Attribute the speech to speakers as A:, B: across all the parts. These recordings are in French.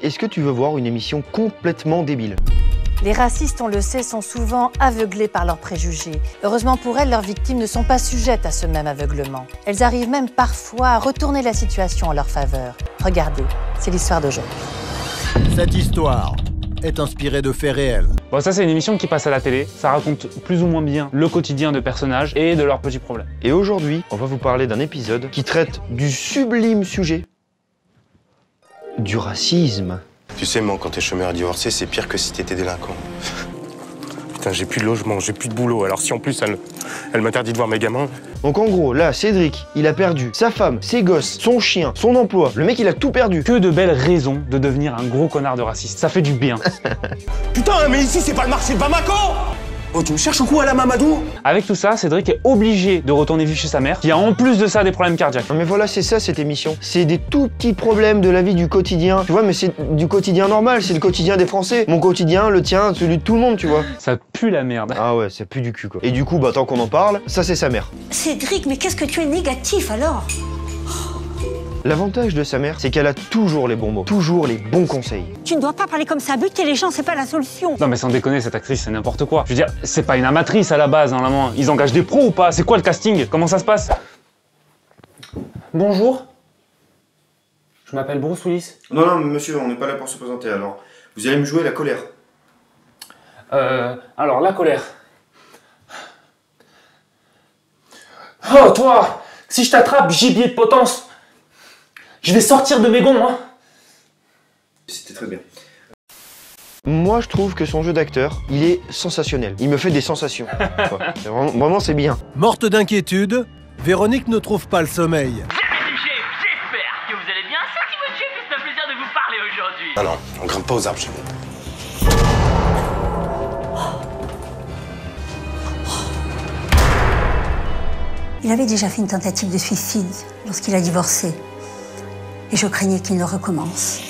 A: Est-ce que tu veux voir une émission complètement débile?
B: Les racistes, on le sait, sont souvent aveuglés par leurs préjugés. Heureusement pour elles, leurs victimes ne sont pas sujettes à ce même aveuglement. Elles arrivent même parfois à retourner la situation en leur faveur. Regardez, c'est l'histoire d'aujourd'hui.
C: Cette histoire est inspirée de faits réels.
D: Bon, ça c'est une émission qui passe à la télé, ça raconte plus ou moins bien le quotidien de personnages et de leurs petits problèmes.
A: Et aujourd'hui, on va vous parler d'un épisode qui traite du sublime sujet du racisme.
E: Tu sais, moi, quand t'es chômeur à divorcer, c'est pire que si t'étais délinquant. Putain, j'ai plus de logement, j'ai plus de boulot. Alors si en plus elle m'interdit de voir mes gamins...
A: Donc en gros, là, Cédric, il a perdu sa femme, ses gosses, son chien, son emploi. Le mec, il a tout perdu.
D: Que de belles raisons de devenir un gros connard de raciste. Ça fait du bien.
E: Putain, mais ici, c'est pas le marché de Bamako! Oh, tu me cherches au coup à la Mamadou?
D: Avec tout ça, Cédric est obligé de retourner vivre chez sa mère, qui a en plus de ça des problèmes cardiaques.
A: Non mais voilà, c'est ça cette émission. C'est des tout petits problèmes de la vie du quotidien. Tu vois, mais c'est du quotidien normal, c'est le quotidien des Français. Mon quotidien, le tien, celui de tout le monde, tu vois.
D: Ça pue la merde.
A: Ah ouais, ça pue du cul quoi. Et du coup, bah tant qu'on en parle, ça c'est sa mère.
F: Cédric, mais qu'est-ce que tu es négatif alors?
A: L'avantage de sa mère, c'est qu'elle a toujours les bons mots, toujours les bons conseils.
F: Tu ne dois pas parler comme ça, buter les gens, c'est pas la solution.
D: Non mais sans déconner, cette actrice, c'est n'importe quoi. Je veux dire, c'est pas une amatrice à la base, normalement. Ils engagent des pros ou pas? C'est quoi le casting? Comment ça se passe? Bonjour. Je m'appelle Bruce Willis.
A: Non, monsieur, on n'est pas là pour se présenter, alors vous allez me jouer la colère.
D: Alors, la colère. Oh, toi! Si je t'attrape, gibier de potence! Je vais sortir de mes gonds, moi!
A: C'était très bien. Moi, je trouve que son jeu d'acteur, il est sensationnel. Il me fait des sensations. Ouais, vraiment, c'est bien.
C: Morte d'inquiétude, Véronique ne trouve pas le sommeil.
G: J'espère que vous allez bien. C'est Timon Chef et c'est un plaisir de vous parler aujourd'hui.
E: Ah non, on grimpe pas aux arbres chez nous.
F: Il avait déjà fait une tentative de suicide lorsqu'il a divorcé. Et je craignais qu'il ne recommence.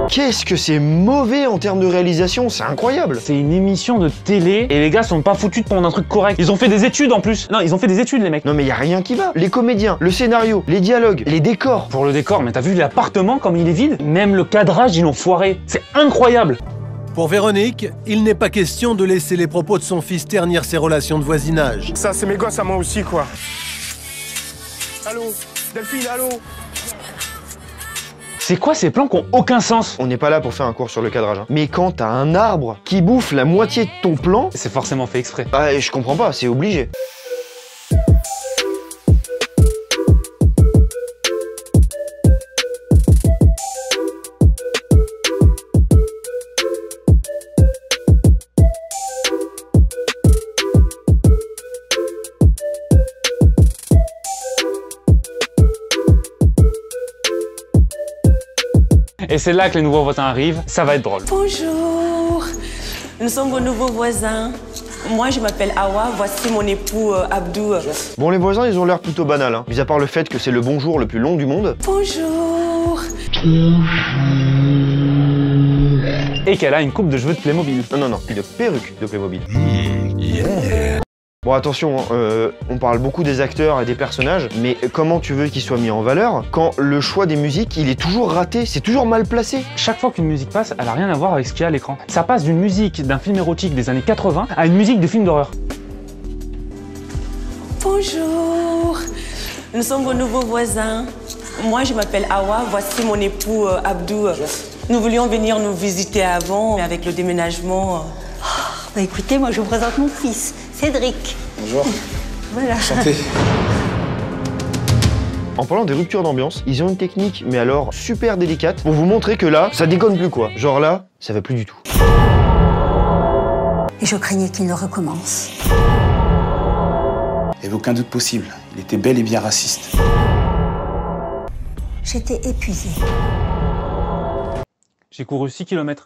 A: Qu'est-ce que c'est mauvais en termes de réalisation, c'est incroyable.
D: C'est une émission de télé et les gars sont pas foutus de prendre un truc correct. Ils ont fait des études en plus. Non, ils ont fait des études les mecs.
A: Non mais y a rien qui va. Les comédiens, le scénario, les dialogues, les décors.
D: Pour le décor, mais t'as vu l'appartement comme il est vide? Même le cadrage, ils l'ont foiré. C'est incroyable.
C: Pour Véronique, il n'est pas question de laisser les propos de son fils ternir ses relations de voisinage.
E: Ça, c'est mes gosses à moi aussi, quoi. Allô? Delphine, allô?
D: C'est quoi ces plans qui ont aucun sens?
A: On n'est pas là pour faire un cours sur le cadrage, hein. Mais quand t'as un arbre qui bouffe la moitié de ton plan...
D: C'est forcément fait exprès.
A: Ah, je comprends pas, c'est obligé.
D: Et c'est là que les nouveaux voisins arrivent, ça va être drôle.
H: Bonjour, nous sommes vos nouveaux voisins. Moi, je m'appelle Awa, voici mon époux Abdou.
A: Bon, les voisins, ils ont l'air plutôt banals, hein. Mis à part le fait que c'est le bonjour le plus long du monde.
H: Bonjour.
D: Et qu'elle a une coupe de cheveux de Playmobil.
A: Non, une perruque de Playmobil. Bon, attention, on parle beaucoup des acteurs et des personnages, mais comment tu veux qu'ils soient mis en valeur quand le choix des musiques, il est toujours raté, c'est toujours mal placé?
D: Chaque fois qu'une musique passe, elle a rien à voir avec ce qu'il y a à l'écran. Ça passe d'une musique d'un film érotique des années 80 à une musique de film d'horreur.
H: Bonjour, nous sommes vos nouveaux voisins. Moi, je m'appelle Awa, voici mon époux Abdou. Nous voulions venir nous visiter avant, mais avec le déménagement...
F: Bah écoutez, moi je vous présente mon fils, Cédric.
E: Bonjour.
F: Voilà.
E: Enchanté.
A: En parlant des ruptures d'ambiance, ils ont une technique, mais alors super délicate, pour vous montrer que là, ça déconne plus quoi. Genre là, ça va plus du tout.
F: Et je craignais qu'il ne recommence.
I: Il n'y avait aucun doute possible. Il était bel et bien raciste.
F: J'étais épuisée.
D: J'ai couru 6 km.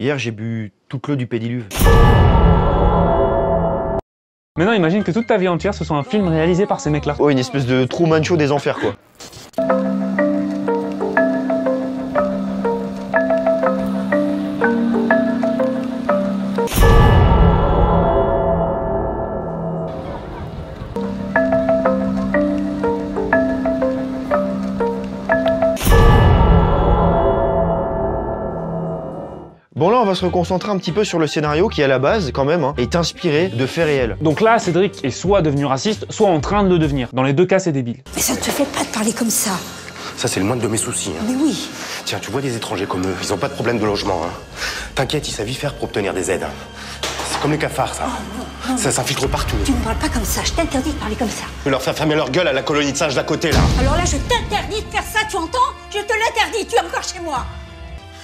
A: Hier, j'ai bu toute l'eau du pédiluve.
D: Maintenant, imagine que toute ta vie entière, ce soit un film réalisé par ces mecs-là.
A: Oh, une espèce de Truman Show des enfers, quoi. Bon là, on va se reconcentrer un petit peu sur le scénario qui, à la base, quand même, hein, est inspiré de faits réels.
D: Donc là, Cédric est soit devenu raciste, soit en train de le devenir. Dans les deux cas, c'est débile.
F: Mais ça ne te fait pas de parler comme ça.
E: Ça, c'est le moindre de mes soucis. Hein.
F: Mais oui.
E: Tiens, tu vois des étrangers comme eux, ils ont pas de problème de logement. Hein. T'inquiète, ils savent y faire pour obtenir des aides. Hein. C'est comme les cafards, ça.
F: Oh, non.
E: Ça s'infiltre partout.
F: Tu ne parles pas comme ça, je t'interdis de parler comme ça.
E: Tu leur faire fermer leur gueule à la colonie de singes d'à côté, là.
F: Alors là, je t'interdis de faire ça, tu entends? Je te l'interdis, tu es encore chez moi.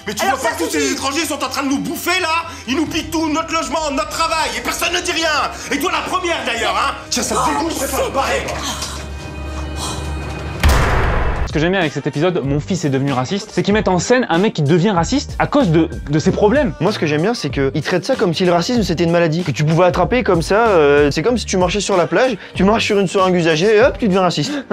E: Mais tu
F: Alors
E: vois pas que tous ces étrangers sont en train de nous bouffer, là? Ils nous piquent tout, notre logement, notre travail, et personne ne dit rien. Et toi, la première, d'ailleurs, hein. Tiens, ça me dégoûte, je préfère me barrer, moi.
D: Ce que j'aime bien avec cet épisode, mon fils est devenu raciste, c'est qu'ils mettent en scène un mec qui devient raciste à cause de ses problèmes.
A: Moi, ce que j'aime bien, c'est qu'ils traitent ça comme si le racisme c'était une maladie, que tu pouvais attraper comme ça. C'est comme si tu marchais sur la plage, tu marches sur une seringue usagée et hop, tu deviens raciste.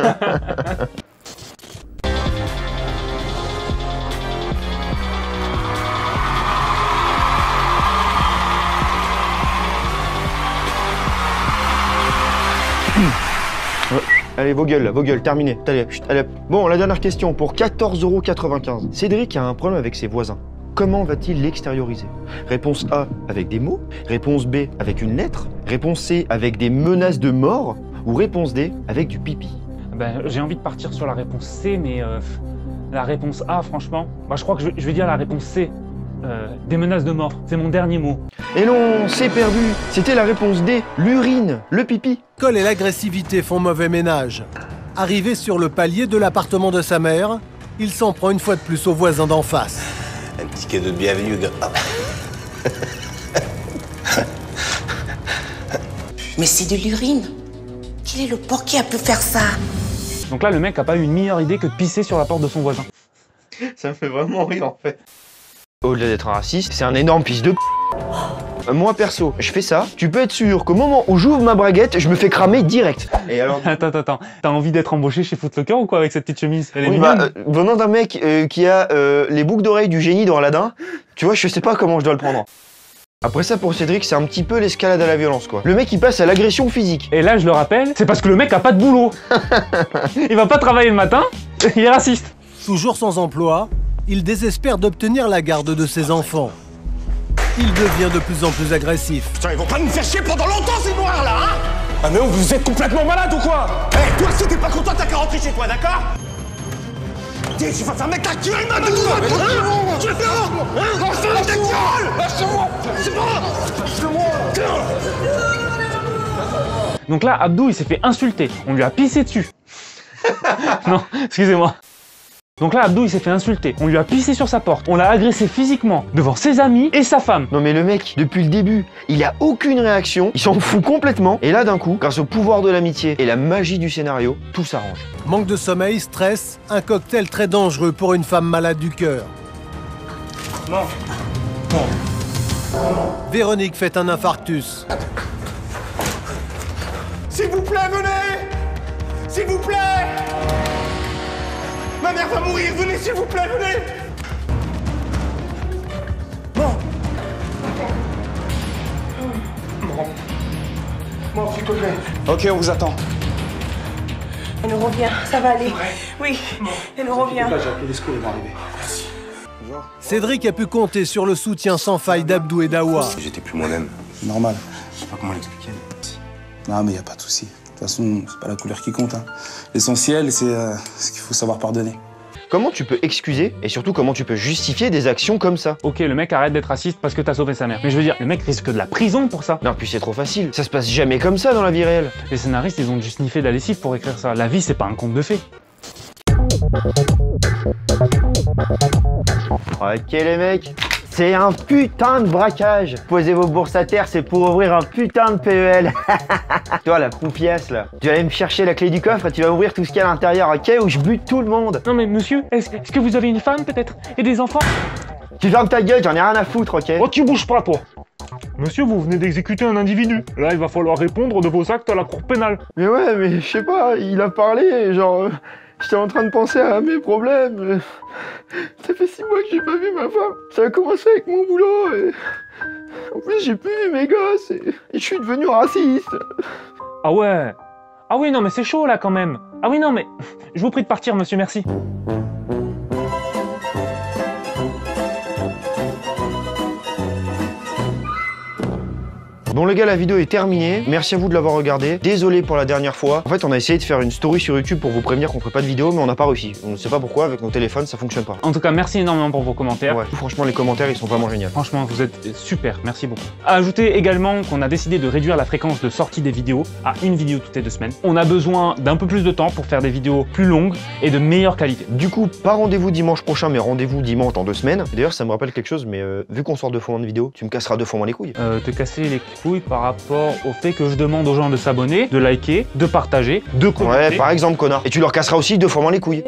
A: Allez, vos gueules, terminé. Allez, chut, allez. Bon, la dernière question, pour 14,95 €. Cédric a un problème avec ses voisins. Comment va-t-il l'extérioriser? Réponse A, avec des mots. Réponse B, avec une lettre. Réponse C, avec des menaces de mort. Ou réponse D, avec du pipi.
D: Ben, j'ai envie de partir sur la réponse C, mais la réponse A, franchement, je crois que je vais dire la réponse C. Des menaces de mort, c'est mon dernier mot.
A: Et non, c'est perdu. C'était la réponse D, l'urine, le pipi.
C: L'alcool et l'agressivité font mauvais ménage. Arrivé sur le palier de l'appartement de sa mère, il s'en prend une fois de plus aux voisins d'en face.
E: Un petit cadeau de bienvenue, gars.
H: Mais c'est de l'urine. Quel est le porc qui a pu faire ça?
D: Donc là, le mec a pas eu une meilleure idée que de pisser sur la porte de son voisin.
A: Ça me fait vraiment rire en fait. Au-delà d'être un raciste, c'est un énorme fils de p***. Moi perso, je fais ça, tu peux être sûr qu'au moment où j'ouvre ma braguette, je me fais cramer direct. Et alors...
D: Attends, t'as envie d'être embauché chez Foot Locker ou quoi avec cette petite chemise? Elle est
A: oui,
D: mignonne.
A: Venant d'un mec qui a les boucles d'oreilles du génie dans Aladdin, tu vois, je sais pas comment je dois le prendre. Après ça, pour Cédric, c'est un petit peu l'escalade à la violence, quoi. Le mec, il passe à l'agression physique.
D: Et là, je le rappelle, c'est parce que le mec a pas de boulot. Il va pas travailler le matin, il est raciste.
C: Toujours sans emploi, il désespère d'obtenir la garde de ses enfants. Il devient de plus en plus agressif.
E: Putain, ils vont pas nous faire chier pendant longtemps, ces noirs, là, hein? Ah mais vous êtes complètement malade ou quoi? Eh, toi, si t'es pas content, t'as qu'à rentrer chez toi, d'accord? Dis, tu vas faire mettre ta gueule, ma gueule! Tu vas faire... Lâche-moi ta gueule! Lâche-moi! C'est moi! Lâche-moi!
D: Donc là, Abdou, il s'est fait insulter. On lui a pissé dessus. Non, excusez-moi. Donc là, Abdou, il s'est fait insulter. On lui a pissé sur sa porte. On l'a agressé physiquement devant ses amis et sa femme.
A: Non mais le mec, depuis le début, il a aucune réaction, il s'en fout complètement. Et là, d'un coup, grâce au pouvoir de l'amitié et la magie du scénario, tout s'arrange.
C: Manque de sommeil, stress, un cocktail très dangereux pour une femme malade du cœur.
D: Non.
C: Véronique fait un infarctus.
E: S'il vous plaît, venez! S'il vous plaît! Ma mère va mourir, venez, s'il vous plaît, venez!
I: Bon, s'il te plaît. Ok, on vous attend.
H: Elle nous revient, ça va aller. Oui, elle nous revient.
I: Là, j'ai appelé les secours, ils vont arriver.
C: Cédric a pu compter sur le soutien sans faille d'Abdou et d'Awa.
E: J'étais plus moi-même.
I: Normal.
E: Je sais pas comment l'expliquer.
I: Non, mais y a pas de souci. De toute façon, c'est pas la couleur qui compte. Hein. L'essentiel, c'est ce qu'il faut savoir pardonner.
A: Comment tu peux excuser et surtout comment tu peux justifier des actions comme ça?
D: Ok, le mec arrête d'être raciste parce que t'as sauvé sa mère. Mais je veux dire, le mec risque de la prison pour ça.
A: Non, puis c'est trop facile. Ça se passe jamais comme ça dans la vie réelle.
D: Les scénaristes, ils ont dû sniffer de la lessive pour écrire ça. La vie, c'est pas un conte de fées.
A: Ok les mecs, c'est un putain de braquage. Posez vos bourses à terre, c'est pour ouvrir un putain de PEL. Toi la poupiasse là, tu vas aller me chercher la clé du coffre et tu vas ouvrir tout ce qu'il y a à l'intérieur, ok? Ou je bute tout le monde.
D: Non mais monsieur, est-ce que vous avez une femme peut-être? Et des enfants?
A: Tu fermes ta gueule, j'en ai rien à foutre, ok?
D: Oh tu bouges pas toi. Monsieur, vous venez d'exécuter un individu. Là, il va falloir répondre de vos actes à la cour pénale.
A: Mais ouais, mais je sais pas, il a parlé, genre... J'étais en train de penser à mes problèmes. Ça fait 6 mois que j'ai pas vu ma femme. Ça a commencé avec mon boulot et... En plus, j'ai plus vu mes gosses et je suis devenu raciste.
D: Ah ouais. Ah oui, non, mais c'est chaud là quand même. Ah oui, non, mais... Je vous prie de partir, monsieur, merci.
A: Bon les gars, la vidéo est terminée. Merci à vous de l'avoir regardé. Désolé pour la dernière fois. En fait, on a essayé de faire une story sur YouTube pour vous prévenir qu'on ferait pas de vidéo, mais on n'a pas réussi. On ne sait pas pourquoi, avec nos téléphones, ça fonctionne pas.
D: En tout cas, merci énormément pour vos commentaires.
A: Ouais, franchement, les commentaires, ils sont vraiment géniaux.
D: Franchement, vous êtes super, merci beaucoup. Ajoutez également qu'on a décidé de réduire la fréquence de sortie des vidéos à une vidéo toutes les 2 semaines. On a besoin d'un peu plus de temps pour faire des vidéos plus longues et de meilleure qualité.
A: Du coup, pas rendez-vous dimanche prochain, mais rendez-vous dimanche dans 2 semaines. D'ailleurs, ça me rappelle quelque chose, mais vu qu'on sort 2 fois moins de vidéos, tu me casseras 2 fois moins les couilles.
D: Te casser les couilles par rapport au fait que je demande aux gens de s'abonner, de liker, de partager, de commenter.
A: Ouais, par exemple, connard. Et tu leur casseras aussi 2 fois moins les couilles.